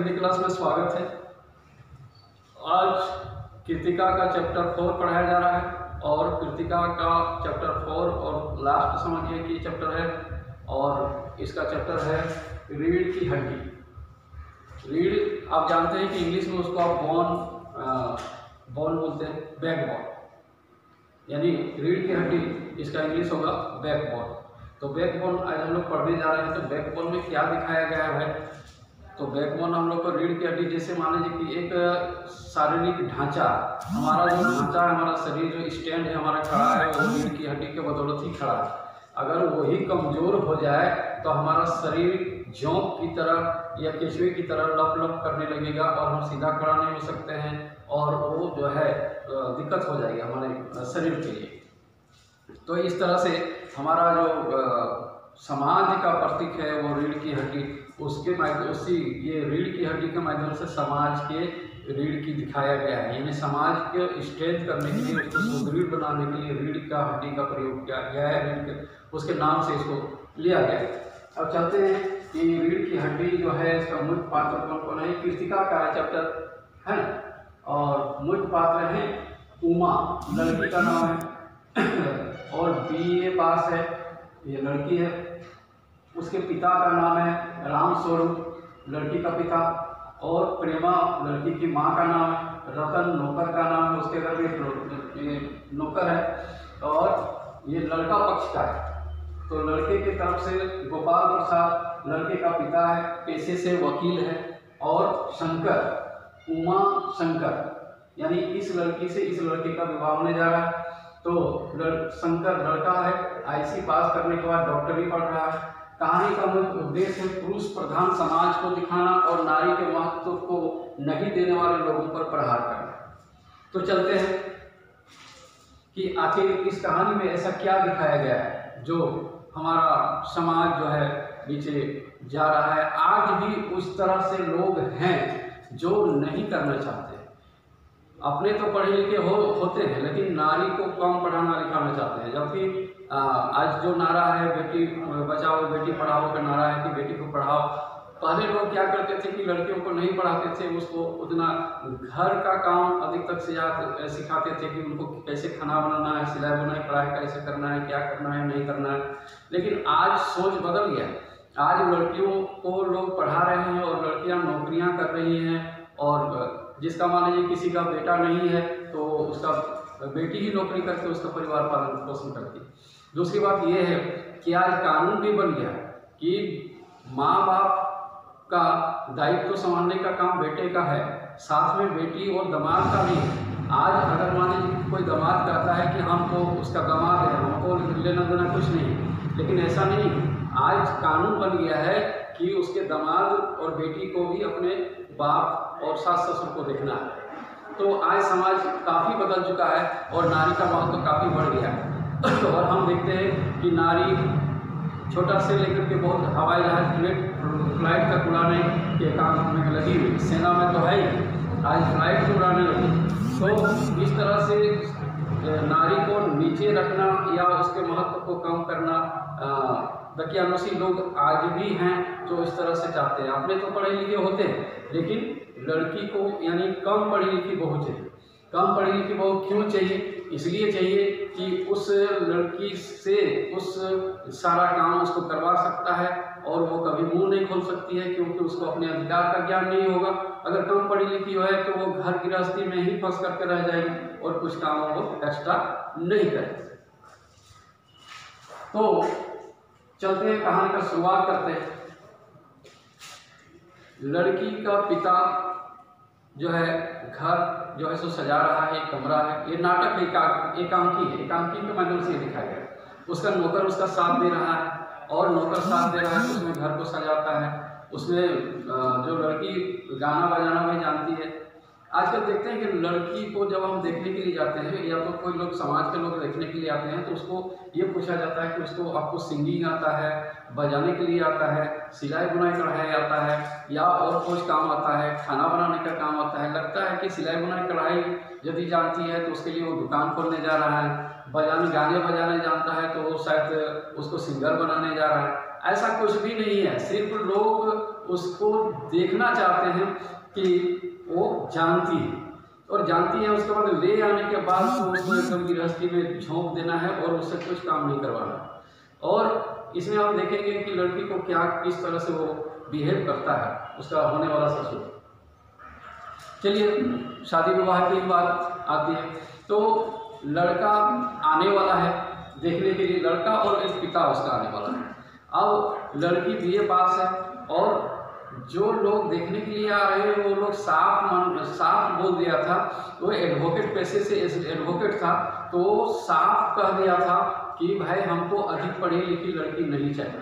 Hindi class में स्वागत है। आज कृतिका का चैप्टर 4 पढ़ाया जा रहा है और कृतिका का चैप्टर 4 और लास्ट समझिए कि चैप्टर है और इसका चैप्टर है रीढ़ की हड्डी। रीढ़ आप जानते हैं कि इंग्लिश में उसको आप बोन बोलते हैं, बैकबोन, यानी रीढ़ की हड्डी, इसका इंग्लिश होगा बैकबोन। तो बैकबोन आज हम लोग पढ़ने जा रहे हैं। तो बैकबोन में क्या दिखाया गया है? तो बैकबोन हम लोग को रीढ़ की हड्डी, जैसे मान लीजिए कि एक शारीरिक ढांचा, हमारा जो ढांचा है, हमारा शरीर जो स्टैंड है हमारा खड़ा है, वो रीढ़ की हड्डी के बदौलत ही खड़ा है। अगर वही कमजोर हो जाए तो हमारा शरीर जोंक की तरह या केचुए की तरह लप लप करने लगेगा और हम सीधा खड़ा नहीं हो सकते हैं और वो जो है दिक्कत हो जाएगी हमारे शरीर के लिए। तो इस तरह से हमारा जो समाज का प्रतीक है वो रीढ़ की हड्डी, उसके माध्यम से ये रीढ़ की हड्डी के माध्यम से समाज के रीढ़ की दिखाया गया है, यानी समाज के स्ट्रेंथ करने के लिए, उसको सुदृढ़ बनाने के लिए रीढ़ का हड्डी का प्रयोग किया गया है। रीढ़ के उसके नाम से इसको लिया गया है। अब चलते हैं कि रीढ़ की हड्डी जो है इसका मुख्य पात्र कौन कौन है। कृतिका का चैप्टर है और मुख्य पात्र है उमा, लड़की का नाम है और BA पास है, ये लड़की है। उसके पिता का नाम है राम स्वरूप, लड़की का पिता, और प्रेमा लड़की की माँ का नाम है, रतन नौकर का नाम है, उसके घर में नौकर है और ये लड़का पक्ष का है। तो लड़के की तरफ से गोपाल प्रसाद लड़के का पिता है, पेशे से वकील है, और शंकर, उमा शंकर, यानी इस लड़की से इस लड़के का विवाह होने जा रहा है। तो शंकर लड़का है, IC पास करने के बाद डॉक्टरी पढ़ रहा है। कहानी का मुख्य उद्देश्य है पुरुष प्रधान समाज को दिखाना और नारी के महत्व को नहीं देने वाले लोगों पर प्रहार करना। तो चलते हैं कि आखिर इस कहानी में ऐसा क्या दिखाया गया है जो हमारा समाज जो है नीचे जा रहा है। आज भी उस तरह से लोग हैं जो नहीं करना चाहते, अपने तो पढ़े लिखे होते हैं लेकिन नारी को कम पढ़ाना लिखाना चाहते हैं। जबकि आज जो नारा है बेटी बचाओ बेटी पढ़ाओ का नारा है कि बेटी को पढ़ाओ। पहले लोग क्या करते थे कि लड़कियों को नहीं पढ़ाते थे, उसको उतना घर का काम अधिक तक से सिखाते थे कि उनको कैसे खाना बनाना है, सिलाई बुनाई कढ़ाई कैसे करना है, क्या करना है नहीं करना है। लेकिन आज सोच बदल गया। आज लड़कियों को लोग पढ़ा रहे हैं और लड़कियां नौकरियां कर रही हैं, और जिसका मान लीजिए किसी का बेटा नहीं है तो उसका बेटी ही नौकरी करके उसका परिवार पालन पोषण करती है। दूसरी बात यह है कि आज कानून भी बन गया कि माँ बाप का दायित्व संभालने का काम बेटे का है, साथ में बेटी और दामाद का भी है। आज अगर मान लीजिए कोई दामाद कहता है कि हम तो उसका दामाद है, हमको लेना देना कुछ नहीं, लेकिन ऐसा नहीं। आज कानून बन गया है कि उसके दामाद और बेटी को भी अपने बाप और सास ससुर को देखना है। तो आज समाज काफ़ी बदल चुका है और नारी का महत्व काफ़ी बढ़ गया है। और हम देखते हैं कि नारी छोटा से लेकर के बहुत हवाई जहाज फ्लाइट तक उड़ाने के काम में लगी हुई, सेना में तो है ही, आज फ्लाइट को उड़ाने लगी। तो इस तरह से नारी को नीचे रखना या उसके महत्व को कम करना, दकियानुसी लोग आज भी हैं जो इस तरह से चाहते हैं। अपने तो पढ़े लिखे होते हैं लेकिन लड़की को यानी कम पढ़ी लिखी बहू चाहिए। कम पढ़ी लिखी बहू क्यों चाहिए? इसलिए चाहिए कि उस लड़की से उस सारा काम उसको करवा सकता है और वो कभी मुंह नहीं खोल सकती है क्योंकि उसको अपने अधिकार का ज्ञान नहीं होगा। अगर कम पढ़ी लिखी है तो वो घर गृहस्थी में ही फंस करके रह जाएगी और कुछ काम वो एक्स्ट्रा नहीं करेगी। तो चलते हैं, कहानी का शुरुआत करते हैं। लड़की का पिता जो है घर जो है सो सजा रहा है, एक कमरा है, ये नाटक एकांकी है, एकांकी के माध्यम से दिखाया गया। उसका नौकर उसका साथ दे रहा है और नौकर साथ दे रहा है, उसमें घर को सजाता है। उसमें जो लड़की गाना बजाना भी जानती है। आजकल देखते हैं कि लड़की को जब हम देखने के लिए जाते हैं या तो कोई लोग समाज के लोग देखने के लिए आते हैं तो उसको ये पूछा जाता है कि उसको आपको सिंगिंग आता है, बजाने के लिए आता है, सिलाई बुनाई कढ़ाई आता है या और कुछ काम आता है, खाना बनाने का काम आता है। लगता है कि सिलाई बुनाई कढ़ाई यदि जानती है तो उसके लिए वो दुकान खोलने जा रहा है, गाने बजाने जानता है तो वो शायद उसको सिंगर बनाने जा रहा है। ऐसा कुछ भी नहीं है। सिर्फ लोग उसको देखना चाहते हैं कि वो जानती है, और जानती है उसके बाद ले आने के बाद तो उसको एकदम गृहस्थी में झोंक देना है और उससे कुछ काम नहीं करवाना। और इसमें हम देखेंगे कि लड़की को क्या किस तरह से वो बिहेव करता है उसका होने वाला ससुर। चलिए शादी विवाह की बात आती है, तो लड़का आने वाला है देखने के लिए, लड़का और एक पिता उसका आने वाला है। अब लड़की बीए पास है और जो लोग देखने के लिए आ रहे हैं वो लोग साफ बोल दिया था, वो एडवोकेट पेशे से एडवोकेट था, तो साफ कह दिया था कि भाई हमको अधिक पढ़ी लिखी लड़की नहीं चाहिए।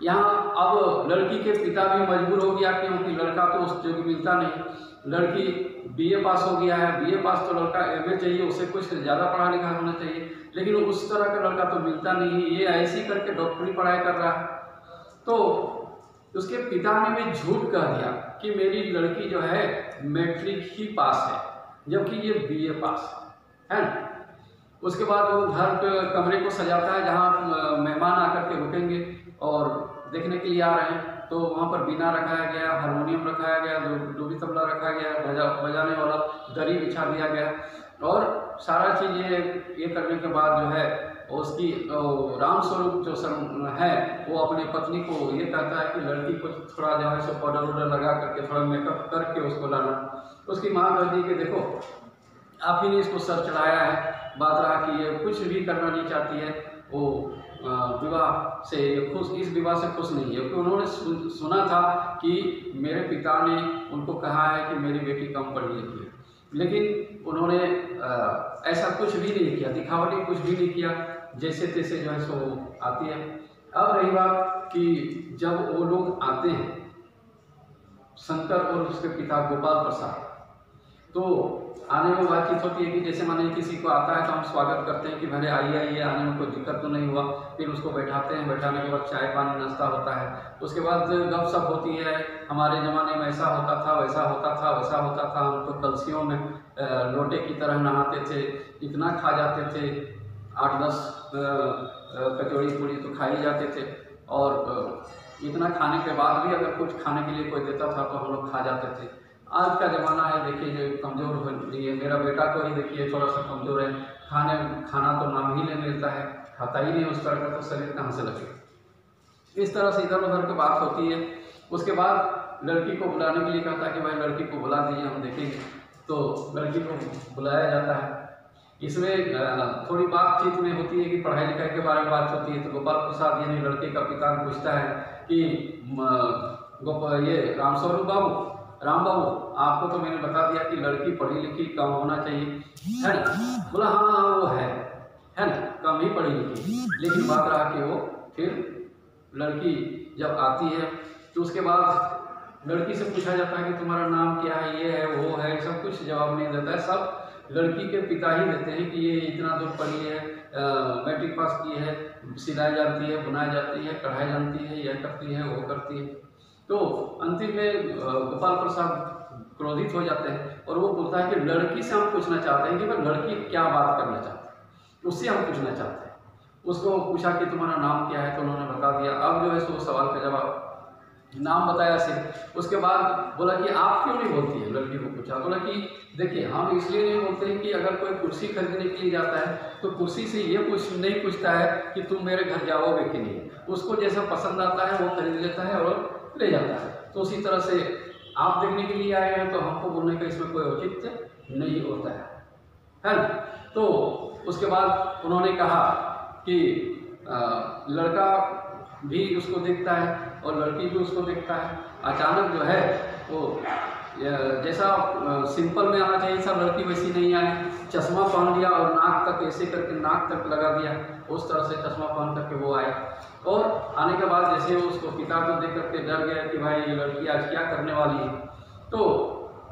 यहाँ अब लड़की के पिता भी मजबूर हो गया क्योंकि लड़का तो उस जगह मिलता नहीं। लड़की बीए पास हो गया है, बीए पास तो लड़का एमए चाहिए, उसे कुछ ज़्यादा पढ़ा लिखा होना चाहिए, लेकिन उस तरह का लड़का तो मिलता नहीं। ये ऐसी करके डॉक्टरी पढ़ाई कर रहा है। तो उसके पिता ने भी झूठ कह दिया कि मेरी लड़की जो है मैट्रिक ही पास है, जबकि ये बीए पास है ना। उसके बाद वो घर पे कमरे को सजाता है जहाँ मेहमान आकर के रुकेंगे और देखने के लिए आ रहे हैं, तो वहाँ पर बीना रखाया गया, हारमोनियम रखाया गया, डोली तबला रखा गया, बजाने वाला दरी बिछा दिया गया, और सारा चीज़ ये करने के बाद जो है उसकी रामस्वरूप जो है वो अपनी पत्नी को ये कहता है कि लड़की को थोड़ा जो है सो पाउडर वाउडर लगा करके थोड़ा मेकअप करके उसको लाना। उसकी माँ कहती कि देखो आप ही ने इसको सर चढ़ाया है, बात रहा कि ये कुछ भी करना नहीं चाहती है, वो विवाह से खुश, इस विवाह से खुश नहीं है, क्योंकि उन्होंने सुना था कि मेरे पिता ने उनको कहा है कि मेरी बेटी कम पढ़ी लिखी है, लेकिन उन्होंने ऐसा कुछ भी नहीं किया, दिखावटी कुछ भी नहीं किया, जैसे तैसे जो है सो आती है। अब रही बात कि जब वो लोग आते हैं शंकर और उसके पिता गोपाल प्रसाद, तो आने में बातचीत होती है कि जैसे माने किसी को आता है तो हम स्वागत करते हैं कि भले आइए आइए, आने में कोई दिक्कत तो नहीं हुआ, फिर उसको बैठाते हैं, बैठाने के बाद चाय पानी नाश्ता होता है, उसके बाद गपशप होती है, हमारे ज़माने में ऐसा होता था, वैसा होता था, वैसा होता था, हम तो कलसियों में लोटे की तरह नहाते थे, इतना खा जाते थे, 8-10 कचौड़ी पूड़ी तो खा ही जाते थे, और इतना खाने के बाद भी अगर कुछ खाने के लिए कोई देता था तो हम लोग खा जाते थे। आज का ज़माना है, देखिए जो कमज़ोर हो रही है, मेरा बेटा को ही देखिए थोड़ा सा कमज़ोर है, खाना तो नाम ही नहीं मिलता है, खाता ही नहीं उस तरह का, तो शरीर कहाँ से लगे। इस तरह से इधर उधर की बात होती है। उसके बाद लड़की को बुलाने के लिए कहता है कि भाई लड़की को बुला दीजिए, हम देखेंगे, तो लड़की को बुलाया जाता है। इसमें थोड़ी बातचीत में होती है कि पढ़ाई लिखाई के बारे में बात होती है, तो गोपाल प्रसाद यानी लड़के का पिता पूछता है कि ये राम बाबू आपको तो मैंने बता दिया कि लड़की पढ़ी लिखी कम होना चाहिए, है ना। बोला हाँ वो है ना, कम ही पढ़ी लिखी, लेकिन बात रहा कि वो फिर लड़की जब आती है तो उसके बाद लड़की से पूछा जाता है कि तुम्हारा नाम क्या है, ये है वो है, सब कुछ जवाब नहीं देता है, सब लड़की के पिता ही देते हैं कि ये इतना दूर पढ़ी है, मैट्रिक पास की है, सिलाई जानती है, बुनाई जानती है, कढ़ाई जानती है, यह करती है, वो करती है। तो अंतिम में गोपाल प्रसाद क्रोधित हो जाते हैं और वो बोलता है कि लड़की से हम पूछना चाहते हैं कि भाई लड़की क्या बात करना चाहती है, उससे हम पूछना चाहते हैं। उसको पूछा कि तुम्हारा नाम क्या है, तो उन्होंने बता दिया। अब जो है सो सवाल का जवाब नाम बताया सिर्फ। उसके बाद बोला कि आप क्यों नहीं बोलती है, लड़की को पूछा, बोला कि देखिए हम इसलिए नहीं बोलते हैं कि अगर कोई कुर्सी खरीदने के लिए जाता है तो कुर्सी से ये नहीं पूछता है कि तुम मेरे घर जाओगे कि नहीं, उसको जैसा पसंद आता है वो खरीद लेता है और ले जाता है। तो उसी तरह से आप देखने के लिए आए हैं तो हमको बोलने का इसमें कोई औचित्य नहीं होता है ना। तो उसके बाद उन्होंने कहा कि लड़का भी उसको देखता है और लड़की भी उसको देखता है। अचानक जो है वो जैसा सिंपल में आना चाहिए था लड़की वैसी नहीं आई, चश्मा पहन लिया और नाक तक ऐसे करके नाक तक लगा दिया, उस तरह से चश्मा पहन करके वो आए। और आने के बाद जैसे उसको पिता को देख करके डर गया कि भाई ये लड़की आज क्या करने वाली है, तो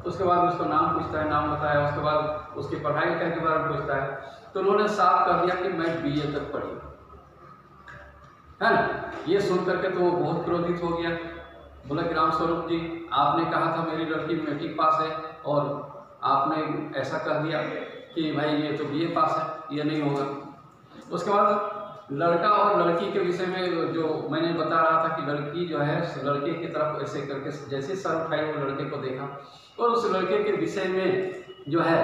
उसके बाद उसका नाम पूछता है, नाम बताया, उसके बाद उसकी पढ़ाई लिखाई के बारे में पूछता है। तो उन्होंने साफ कर दिया कि मैं BA तक पढ़ी, है ना। ये सुन करके तो वो बहुत क्रोधित हो गया, बोला कि रामस्वरूप जी आपने कहा था मेरी लड़की मैट्रिक पास है और आपने ऐसा कह दिया कि भाई ये तो BA पास है, ये नहीं होगा। उसके बाद लड़का और लड़की के विषय में जो मैंने बता रहा था कि लड़की जो है लड़के की तरफ ऐसे करके जैसे सर उठाई वो लड़के को देखा और उस लड़के के विषय में जो है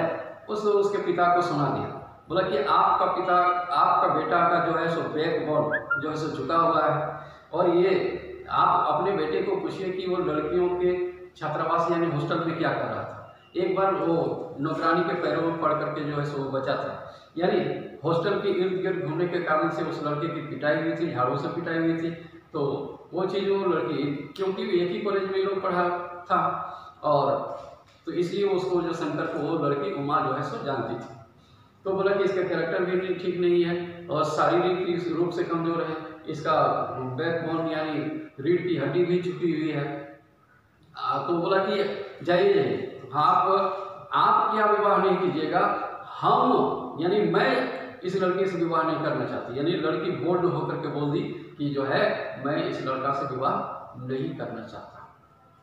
उसके पिता को सुना दिया। बोला कि आपका पिता, आपका बेटा का जो है सो बैकबोन जो है सो झुका हुआ है और ये आप अपने बेटे को पूछिए कि वो लड़कियों के छात्रावास यानी हॉस्टल में क्या कर रहा था। एक बार वो नौकरानी के पैरों में पड़ करके जो है सो बचा था, यानी हॉस्टल के इर्द गिर्द घूमने के कारण से उस लड़के की पिटाई हुई थी, झाड़ू से पिटाई हुई थी। तो वो चीज़ वो लड़की, क्योंकि एक ही कॉलेज में लोग पढ़ा था और तो इसलिए उसको जो शंकर को वो लड़की उमा जो है सो जानती थी। तो बोला कि इसका कैरेक्टर भी ठीक नहीं है और शारीरिक रूप से कमजोर है, इसका बैकबोन यानी रीढ़ की हड्डी भी झुकी हुई है। तो बोला कि जाइए आप क्या विवाह नहीं कीजिएगा, हम यानी मैं इस लड़के से विवाह नहीं करना चाहती। यानी लड़की बोल्ड होकर के बोल दी कि जो है मैं इस लड़का से विवाह नहीं करना चाहता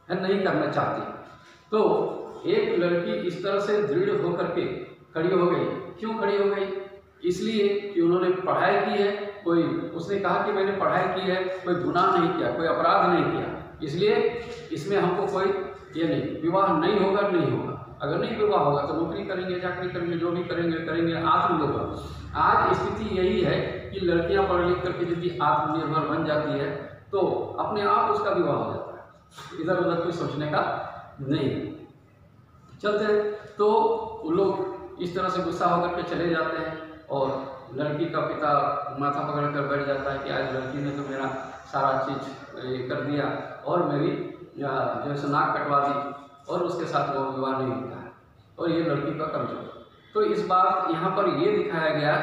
है, नहीं करना चाहती। तो एक लड़की इस तरह से दृढ़ होकर के खड़ी हो गई। क्यों खड़ी हो गई? इसलिए कि उन्होंने पढ़ाई की है, कोई उसने कहा कि मैंने पढ़ाई की है, कोई गुनाह नहीं किया, कोई अपराध नहीं किया, इसलिए इसमें हमको कोई ये नहीं, विवाह नहीं होगा, नहीं होगा। अगर नहीं विवाह होगा तो नौकरी करेंगे, चाकरी करेंगे, जो भी करेंगे आत्मनिर्भर। आज स्थिति यही है कि लड़कियां पढ़ लिख करके यदि आत्मनिर्भर बन जाती है तो अपने आप उसका विवाह हो जाता है, इधर उधर कोई सोचने का नहीं। चलते हैं तो वो लोग इस तरह से गुस्सा होकर के चले जाते हैं और लड़की का पिता माथा पकड़ कर बैठ जाता है कि आज लड़की ने तो मेरा सारा चीज़ कर दिया और मेरी जो है नाक कटवा दी और उसके साथ वो विवाह नहीं होता है और ये लड़की का कमजोर। तो इस बात यहाँ पर ये दिखाया गया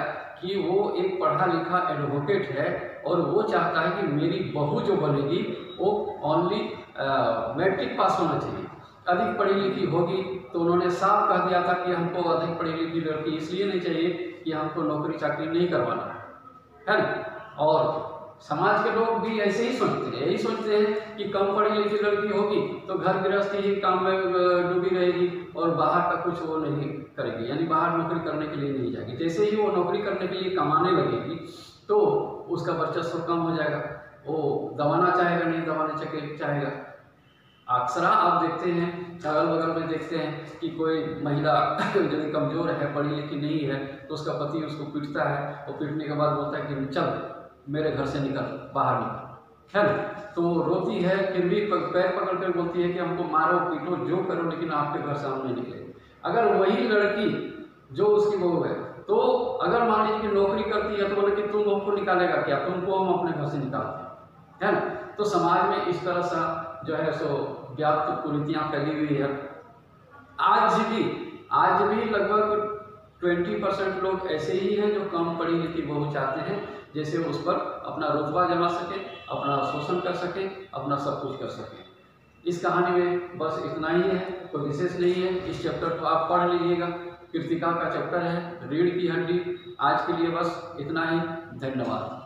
कि वो एक पढ़ा लिखा एडवोकेट है और वो चाहता है कि मेरी बहू जो बनेगी वो ओनली मैट्रिक पास होना चाहिए, अधिक पढ़ी लिखी होगी। तो उन्होंने साफ कह दिया था कि हमको अधिक पढ़ी लिखी लड़की इसलिए नहीं चाहिए कि हमको नौकरी चाकरी नहीं करवाना है ना। और समाज के लोग भी ऐसे ही सोचते हैं, यही सोचते हैं कि कम पढ़ी लिखी लड़की होगी तो घर गृहस्थी ही काम में डूबी रहेगी और बाहर का कुछ वो नहीं करेगी, यानी बाहर नौकरी करने के लिए नहीं जाएगी। जैसे ही वो नौकरी करने के लिए कमाने लगेगी तो उसका वर्चस्व कम हो जाएगा, वो दबाना चाहेगा, नहीं दबाने चाहेगा। अक्सर आप देखते हैं, अगल बगल में देखते हैं कि कोई महिला यदि कमज़ोर है, पढ़ी लिखी नहीं है तो उसका पति उसको पीटता है और पीटने के बाद बोलता है कि चल मेरे घर से निकल, बाहर निकल, है ना। तो रोती है, फिर भी पैर पकड़ कर बोलती है कि हमको मारो पीटो जो करो लेकिन आपके घर से हम नहीं निकले। अगर वही लड़की जो उसकी बहू है तो अगर मान लीजिए कि नौकरी करती है तो बोले कि तुम हमको निकालेगा क्या, तुमको हम अपने घर से निकालते हैं, है ना। तो समाज में इस तरह सा जो है सो व्याप्त कुरीतियाँ फैली हुई है। आज भी लगभग 20% लोग ऐसे ही हैं जो कम पढ़ी लिखी बहू चाहते हैं, जैसे उस पर अपना रुतबा जमा सके, अपना शोषण कर सके, अपना सब कुछ कर सके। इस कहानी में बस इतना ही है, कोई विशेष नहीं है। इस चैप्टर को आप पढ़ लीजिएगा, कृतिका का चैप्टर है रीढ़ की हड्डी। आज के लिए बस इतना ही, धन्यवाद।